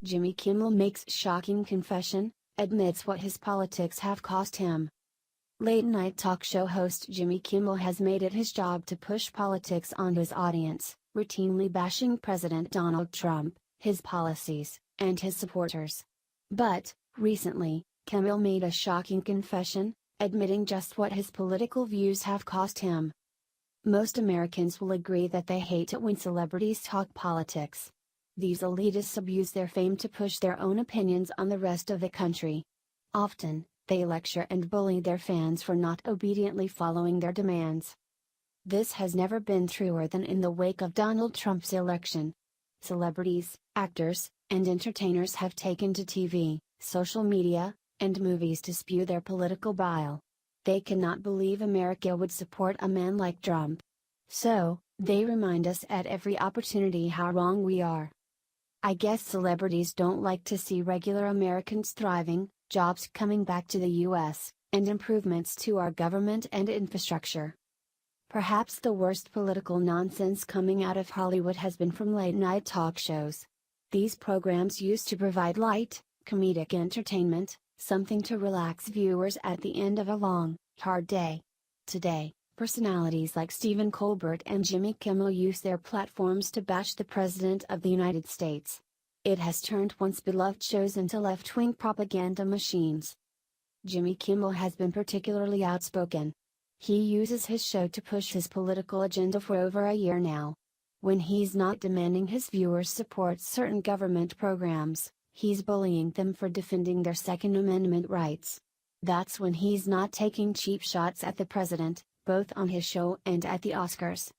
Jimmy Kimmel makes shocking confession, admits what his politics have cost him. Late-night talk show host Jimmy Kimmel has made it his job to push politics on his audience, routinely bashing President Donald Trump, his policies, and his supporters. But, recently, Kimmel made a shocking confession, admitting just what his political views have cost him. Most Americans will agree that they hate it when celebrities talk politics. These elitists abuse their fame to push their own opinions on the rest of the country. Often, they lecture and bully their fans for not obediently following their demands. This has never been truer than in the wake of Donald Trump's election. Celebrities, actors, and entertainers have taken to TV, social media, and movies to spew their political bile. They cannot believe America would support a man like Trump. So, they remind us at every opportunity how wrong we are. I guess celebrities don't like to see regular Americans thriving, jobs coming back to the U.S., and improvements to our government and infrastructure. Perhaps the worst political nonsense coming out of Hollywood has been from late-night talk shows. These programs used to provide light, comedic entertainment, something to relax viewers at the end of a long, hard day. Today, personalities like Stephen Colbert and Jimmy Kimmel use their platforms to bash the President of the United States. It has turned once beloved shows into left-wing propaganda machines. Jimmy Kimmel has been particularly outspoken. He uses his show to push his political agenda for over a year now. When he's not demanding his viewers support certain government programs, he's bullying them for defending their Second Amendment rights. That's when he's not taking cheap shots at the president, both on his show and at the Oscars.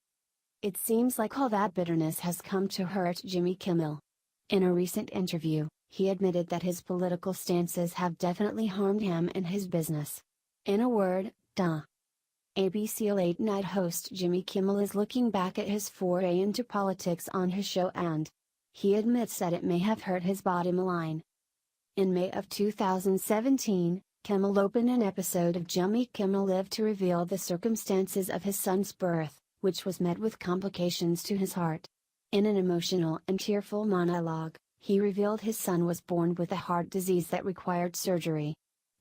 It seems like all that bitterness has come to hurt Jimmy Kimmel. In a recent interview, he admitted that his political stances have definitely harmed him and his business. In a word, duh. ABC late-night host Jimmy Kimmel is looking back at his foray into politics on his show and he admits that it may have hurt his bottom line. In May of 2017, Kimmel opened an episode of Jimmy Kimmel Live to reveal the circumstances of his son's birth, which was met with complications to his heart. In an emotional and tearful monologue, he revealed his son was born with a heart disease that required surgery.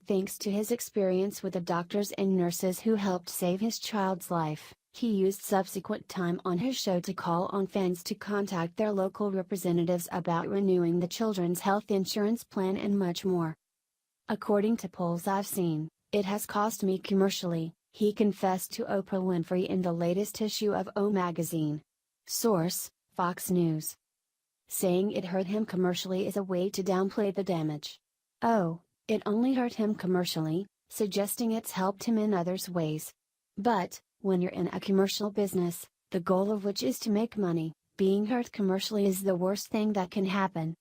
Thanks to his experience with the doctors and nurses who helped save his child's life, he used subsequent time on his show to call on fans to contact their local representatives about renewing the children's health insurance plan and much more. According to polls I've seen, it has cost me commercially, he confessed to Oprah Winfrey in the latest issue of O magazine. Source: Fox News. Saying it hurt him commercially is a way to downplay the damage. Oh, it only hurt him commercially, suggesting it's helped him in others ways. But, when you're in a commercial business, the goal of which is to make money, being hurt commercially is the worst thing that can happen.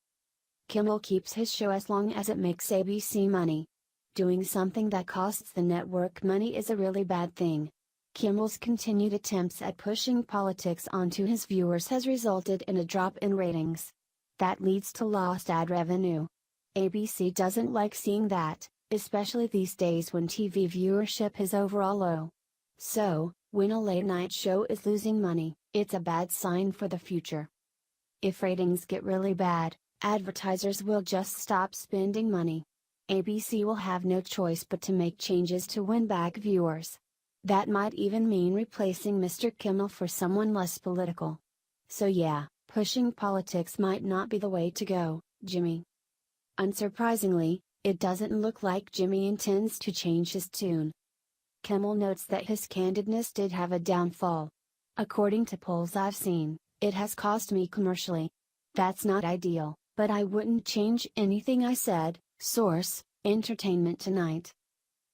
Kimmel keeps his show as long as it makes ABC money. Doing something that costs the network money is a really bad thing. Kimmel's continued attempts at pushing politics onto his viewers has resulted in a drop in ratings. That leads to lost ad revenue. ABC doesn't like seeing that, especially these days when TV viewership is overall low. So, when a late-night show is losing money, it's a bad sign for the future. If ratings get really bad, advertisers will just stop spending money. ABC will have no choice but to make changes to win back viewers. That might even mean replacing Mr. Kimmel for someone less political. So yeah, pushing politics might not be the way to go, Jimmy. Unsurprisingly, it doesn't look like Jimmy intends to change his tune. Kimmel notes that his candidness did have a downfall. According to polls I've seen, it has cost me commercially. That's not ideal, but I wouldn't change anything I said. Source: Entertainment Tonight.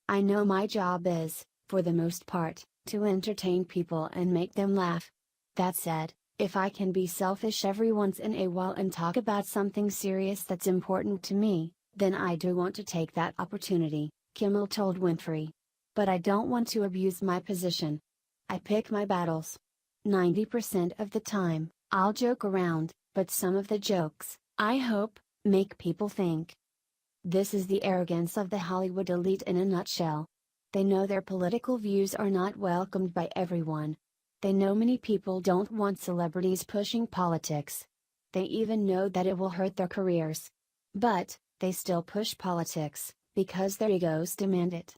I know my job is, for the most part, to entertain people and make them laugh. That said, if I can be selfish every once in a while and talk about something serious that's important to me, then I do want to take that opportunity, Kimmel told Winfrey. But I don't want to abuse my position. I pick my battles. 90% of the time, I'll joke around, but some of the jokes, I hope, make people think. This is the arrogance of the Hollywood elite in a nutshell. They know their political views are not welcomed by everyone. They know many people don't want celebrities pushing politics. They even know that it will hurt their careers. But, they still push politics, because their egos demand it.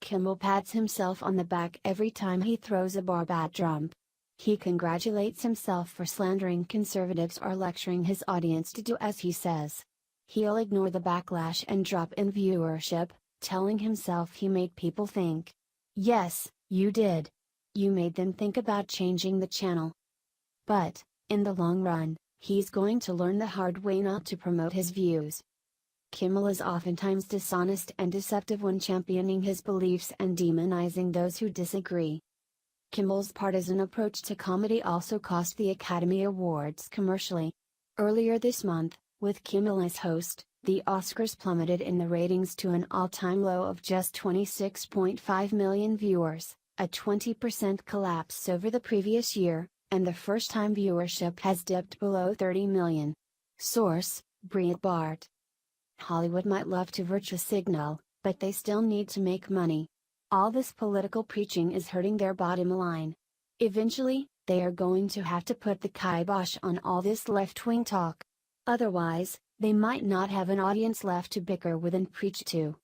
Kimmel pats himself on the back every time he throws a barbat Trump. He congratulates himself for slandering conservatives or lecturing his audience to do as he says. He'll ignore the backlash and drop in viewership, telling himself he made people think. Yes, you did. You made them think about changing the channel. But, in the long run, he's going to learn the hard way not to promote his views. Kimmel is oftentimes dishonest and deceptive when championing his beliefs and demonizing those who disagree. Kimmel's partisan approach to comedy also cost the Academy Awards commercially. Earlier this month, with Kimmel as host, the Oscars plummeted in the ratings to an all-time low of just 26.5 million viewers, a 20% collapse over the previous year, and the first time viewership has dipped below 30 million. Source: Breitbart. Hollywood might love to virtue signal, but they still need to make money. All this political preaching is hurting their bottom line. Eventually, they are going to have to put the kibosh on all this left-wing talk. Otherwise, they might not have an audience left to bicker with and preach to.